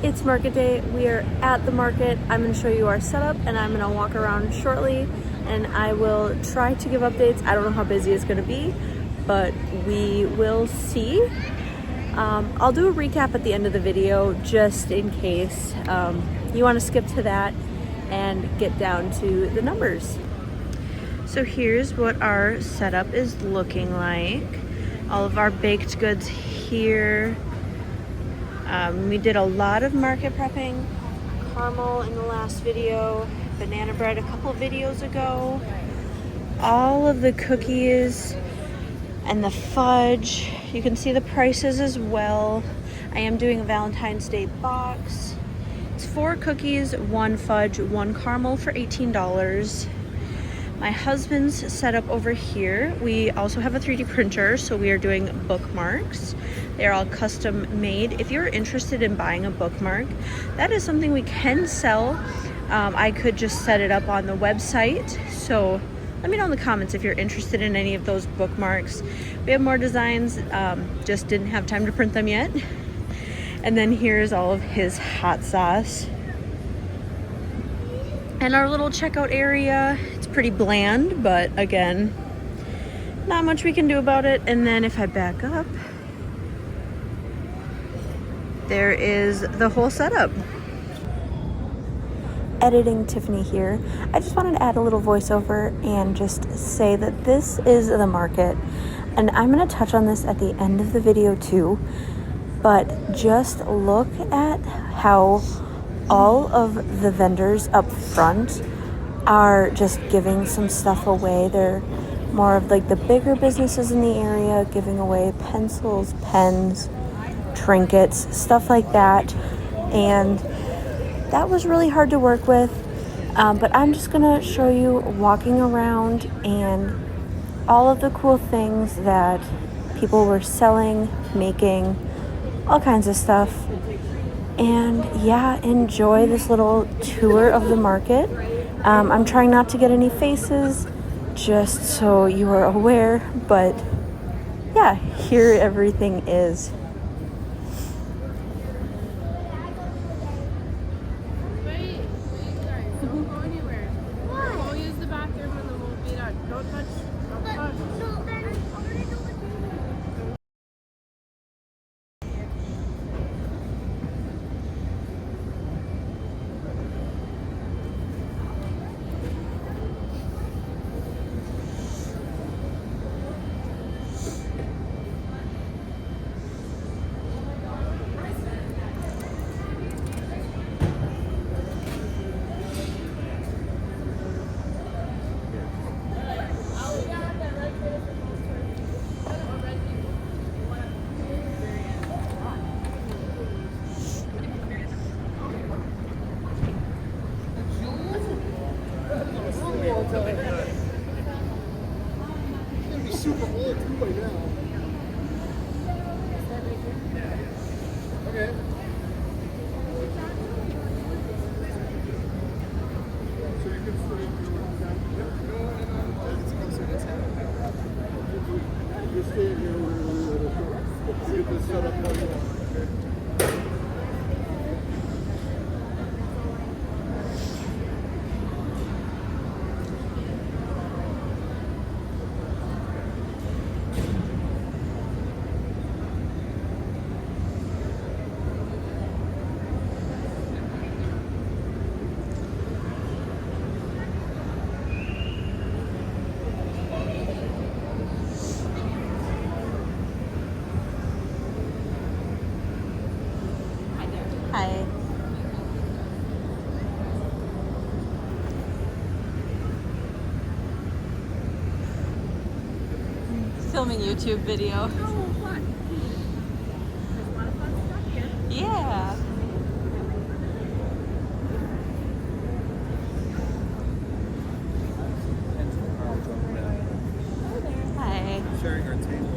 It's market day. We are at the market. I'm going to show you our setup and I'm going to walk around shortly and I will try to give updates. I don't know how busy it's going to be, but we will see. I'll do a recap at the end of the video just in case you want to skip to that and get down to the numbers. So here's what our setup is looking like. All of our baked goods here. We did a lot of market prepping. Caramel in the last video, banana bread a couple videos ago. All of the cookies and the fudge. You can see the prices as well. I am doing a Valentine's Day box. It's 4 cookies, 1 fudge, 1 caramel for $18. My husband's setup over here. We also have a 3D printer, so we are doing bookmarks. They're all custom made. If you're interested in buying a bookmark, that is something we can sell. I could just set it up on the website. So let me know in the comments if you're interested in any of those bookmarks. We have more designs, just didn't have time to print them yet. And then here's all of his hot sauce. And our little checkout area, it's pretty bland, but again, not much we can do about it. And then if I back up, there is the whole setup. Editing Tiffany here. I just wanted to add a little voiceover and just say that this is the market. And I'm gonna touch on this at the end of the video too, but just look at how all of the vendors up front are just giving some stuff away. They're more of like the bigger businesses in the area giving away pencils, pens, trinkets, stuff like that. And that was really hard to work with. But I'm just gonna show you walking around and all of the cool things that people were selling, making, all kinds of stuff. And yeah, enjoy this little tour of the market. I'm trying not to get any faces, just so you are aware, but yeah, here everything is. Wait, sorry, don't go anywhere. We'll use the bathroom and then we'll be done. Don't touch, don't touch. Super old too by now. Okay. So you can stay here. You get this set up while you want. Okay. Hi. Filming YouTube video. Oh, fun. There's a lot of fun stuff here. Yeah. Hi. Sharing our table.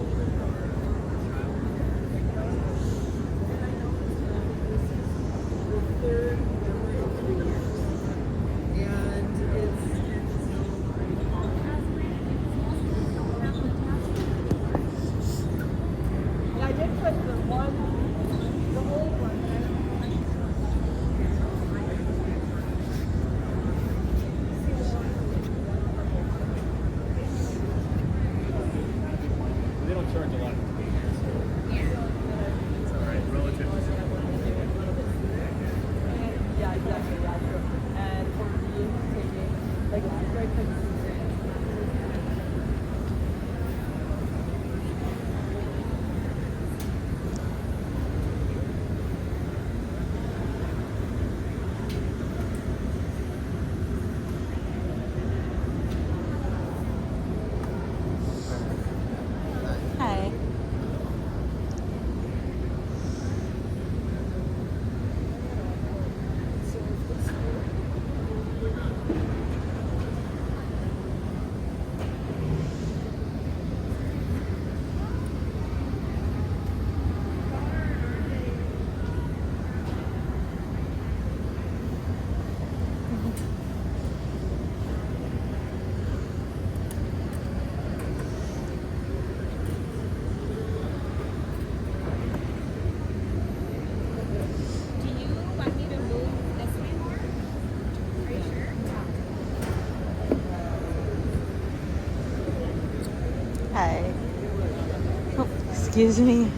Excuse me.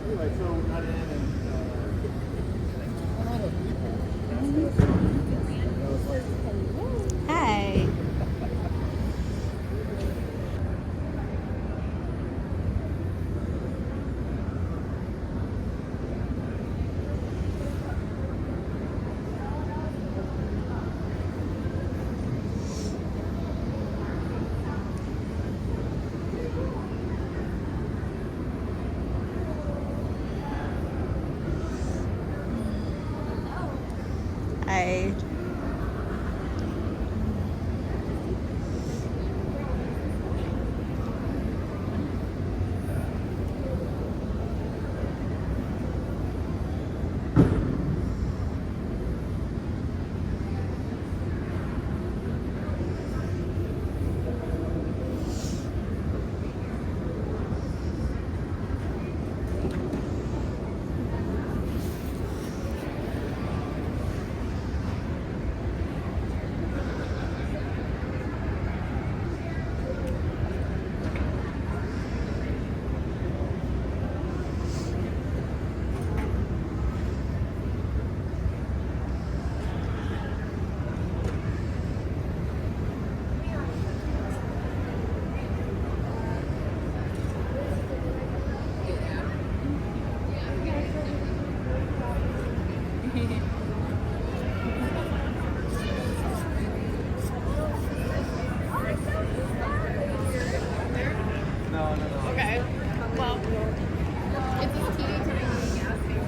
Anyway, so we got in and a lot of people. Hi. Hi. Okay. Well, it's a teeny tiny gas station.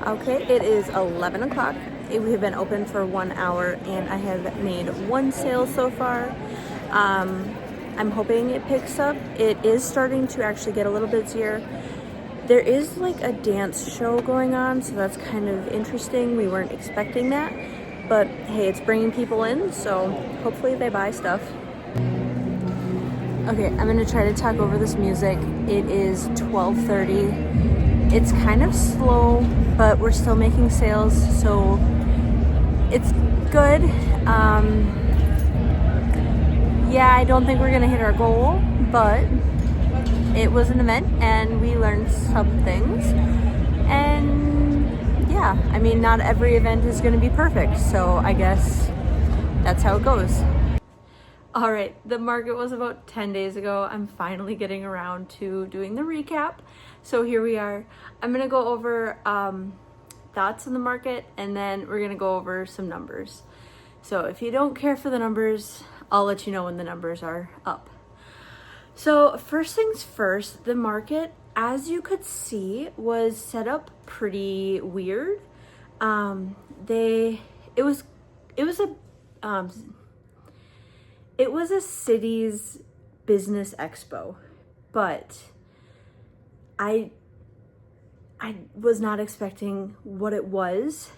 Okay, it is 11 o'clock. We have been open for 1 hour and I have made one sale so far. I'm hoping it picks up. It is starting to actually get a little busier. There is like a dance show going on, so that's kind of interesting. We weren't expecting that, but hey, it's bringing people in, so hopefully they buy stuff. Okay, I'm gonna try to talk over this music. It is 12:30. It's kind of slow, but we're still making sales, so it's good. Yeah, I don't think we're gonna hit our goal, but it was an event and we learned some things. And yeah, I mean, not every event is gonna be perfect, so I guess that's how it goes. All right, the market was about 10 days ago. I'm finally getting around to doing the recap. So here we are. I'm gonna go over thoughts on the market and then we're gonna go over some numbers. So if you don't care for the numbers, I'll let you know when the numbers are up. So first things first, the market, as you could see, was set up pretty weird. It was a city's business expo, but I was not expecting what it was.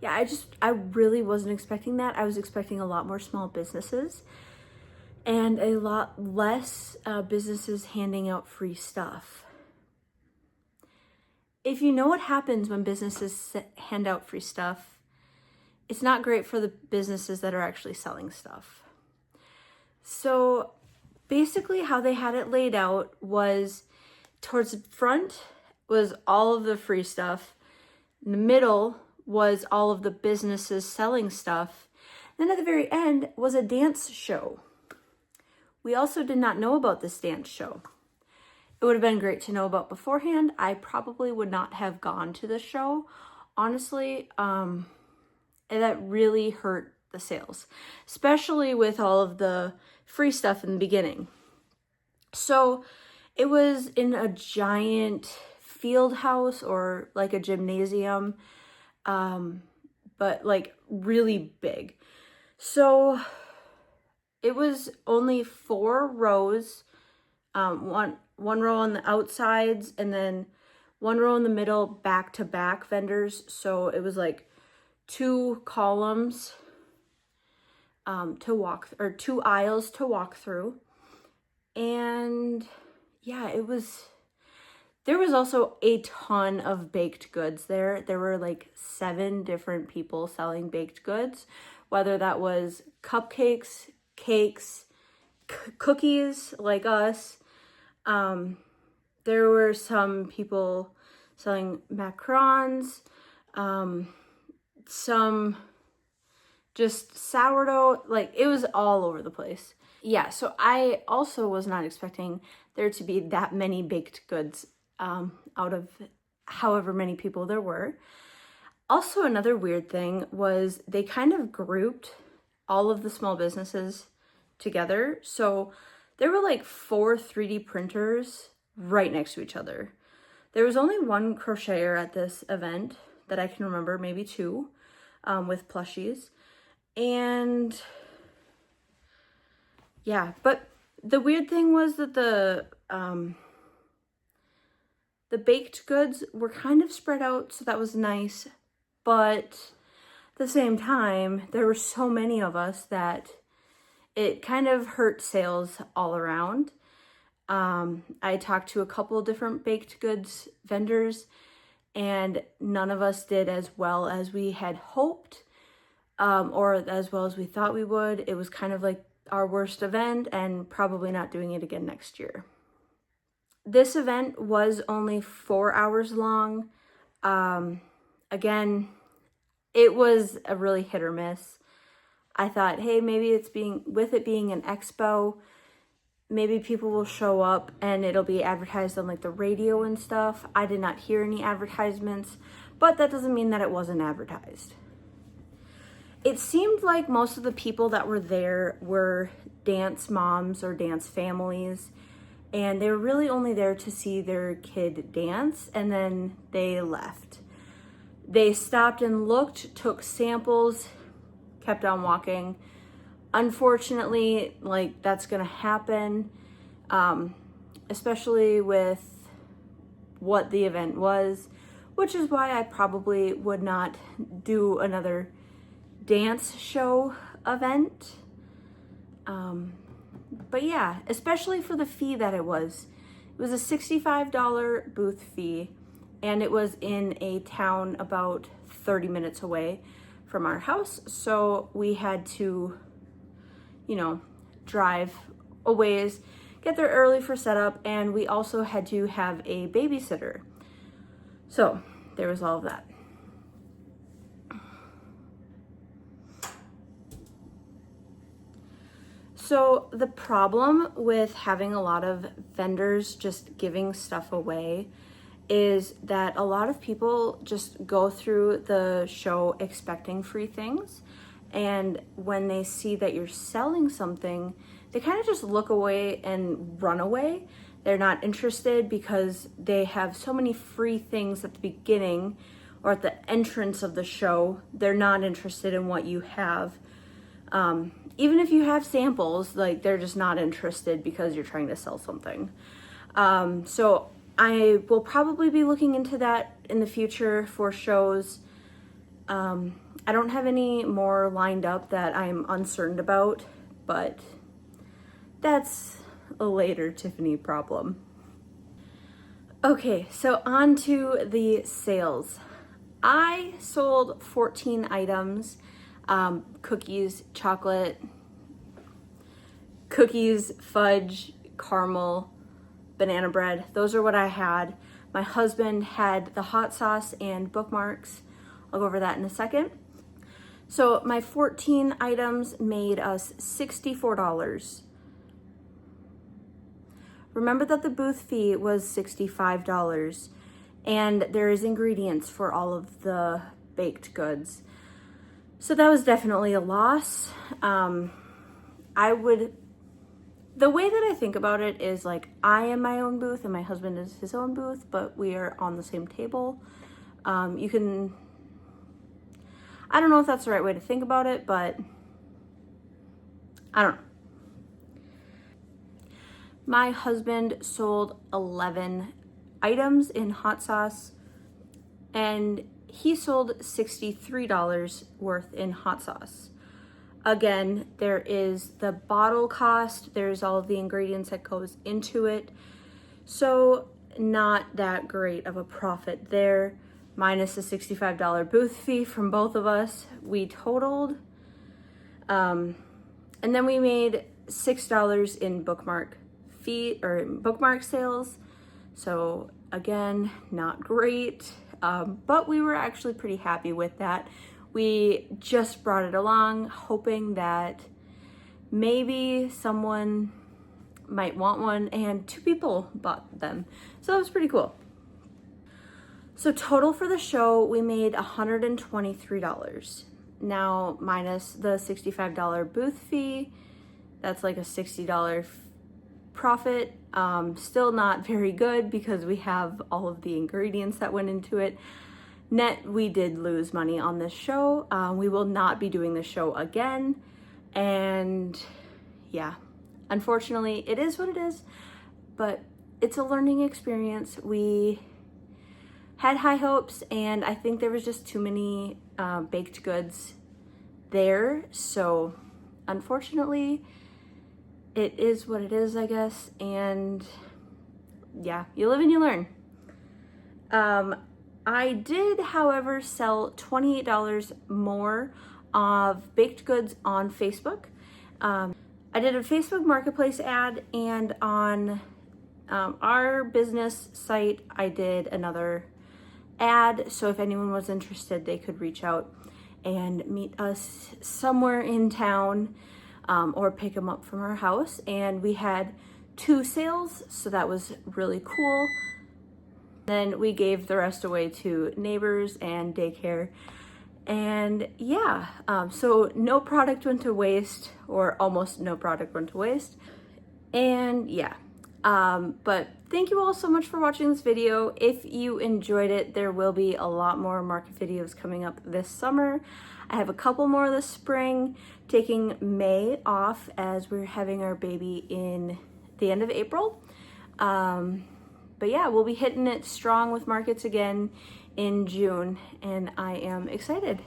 Yeah, I really wasn't expecting that. I was expecting a lot more small businesses and a lot less businesses handing out free stuff. If you know what happens when businesses hand out free stuff, it's not great for the businesses that are actually selling stuff. So basically how they had it laid out was towards the front was all of the free stuff. In the middle was all of the businesses selling stuff. Then at the very end was a dance show. We also did not know about this dance show. It would have been great to know about beforehand. I probably would not have gone to the show. Honestly, that really hurt the sales, especially with all of the free stuff in the beginning. So it was in a giant field house or like a gymnasium, but like really big. So It was only 4 rows, one row on the outsides and then 1 row in the middle, back to back vendors. So it was like 2 columns to walk, or 2 aisles to walk through. And yeah, there was also a ton of baked goods there. There were like 7 different people selling baked goods, whether that was cupcakes, cakes, cookies like us. There were some people selling macarons, some just sourdough, like it was all over the place. Yeah, so I also was not expecting there to be that many baked goods out of however many people there were. Also, another weird thing was they kind of grouped all of the small businesses together. So there were like 4 3D printers right next to each other. There was only 1 crocheter at this event that I can remember, maybe 2, with plushies. And yeah, but the weird thing was that the baked goods were kind of spread out, so that was nice. But at the same time, there were so many of us that it kind of hurt sales all around. I talked to a couple different baked goods vendors, and none of us did as well as we had hoped, or as well as we thought we would. It was kind of like our worst event, and probably not doing it again next year. This event was only 4 hours long. Again, it was a really hit or miss. I thought, hey, maybe with it being an expo, maybe people will show up and it'll be advertised on like the radio and stuff. I did not hear any advertisements, but that doesn't mean that it wasn't advertised. It seemed like most of the people that were there were dance moms or dance families, and they were really only there to see their kid dance, and then they left. They stopped and looked, took samples, kept on walking. Unfortunately, like, that's gonna happen, especially with what the event was, which is why I probably would not do another dance show event. But yeah, especially for the fee that it was. It was a $65 booth fee, and it was in a town about 30 minutes away from our house. So we had to, drive a ways, get there early for setup, and we also had to have a babysitter. So there was all of that. So the problem with having a lot of vendors just giving stuff away is that a lot of people just go through the show expecting free things. And when they see that you're selling something, they kind of just look away and run away. They're not interested because they have so many free things at the beginning or at the entrance of the show. They're not interested in what you have. Even if you have samples, like, they're just not interested because you're trying to sell something. So I will probably be looking into that in the future for shows. I don't have any more lined up that I'm uncertain about, but that's a later Tiffany problem. Okay, so on to the sales. I sold 14 items. Cookies, chocolate, cookies, fudge, caramel, banana bread. Those are what I had. My husband had the hot sauce and bookmarks. I'll go over that in a second. So my 14 items made us $64. Remember that the booth fee was $65, and there is ingredients for all of the baked goods. So that was definitely a loss. The way that I think about it is like, I am my own booth and my husband is his own booth, but we are on the same table. I don't know if that's the right way to think about it, but I don't know. My husband sold 11 items in hot sauce, and he sold $63 worth in hot sauce. Again, there is the bottle cost, there's all of the ingredients that goes into it. So not that great of a profit there, minus the $65 booth fee from both of us. We totaled, and then we made $6 in bookmark fee or bookmark sales. So again, not great, but we were actually pretty happy with that. We just brought it along hoping that maybe someone might want one, and 2 people bought them. So that was pretty cool. So total for the show, we made $123. Now, minus the $65 booth fee, that's like a $60 profit. Still not very good because we have all of the ingredients that went into it. Net, we did lose money on this show. We will not be doing this show again. And yeah, unfortunately, it is what it is, but it's a learning experience. We had high hopes, and I think there was just too many baked goods there. So unfortunately, it is what it is, I guess. And yeah, you live and you learn. I did, however, sell $28 more of baked goods on Facebook. I did a Facebook Marketplace ad, and on our business site, I did another ad. So if anyone was interested, they could reach out and meet us somewhere in town, or pick them up from our house. And we had 2 sales, so that was really cool. Then we gave the rest away to neighbors and daycare. And yeah, so no product went to waste, or almost no product went to waste. And yeah, but thank you all so much for watching this video. If you enjoyed it, there will be a lot more market videos coming up this summer. I have a couple more this spring, taking May off as we're having our baby in the end of April. But yeah, we'll be hitting it strong with markets again in June, and I am excited.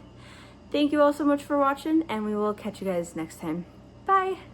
Thank you all so much for watching, and we will catch you guys next time. Bye!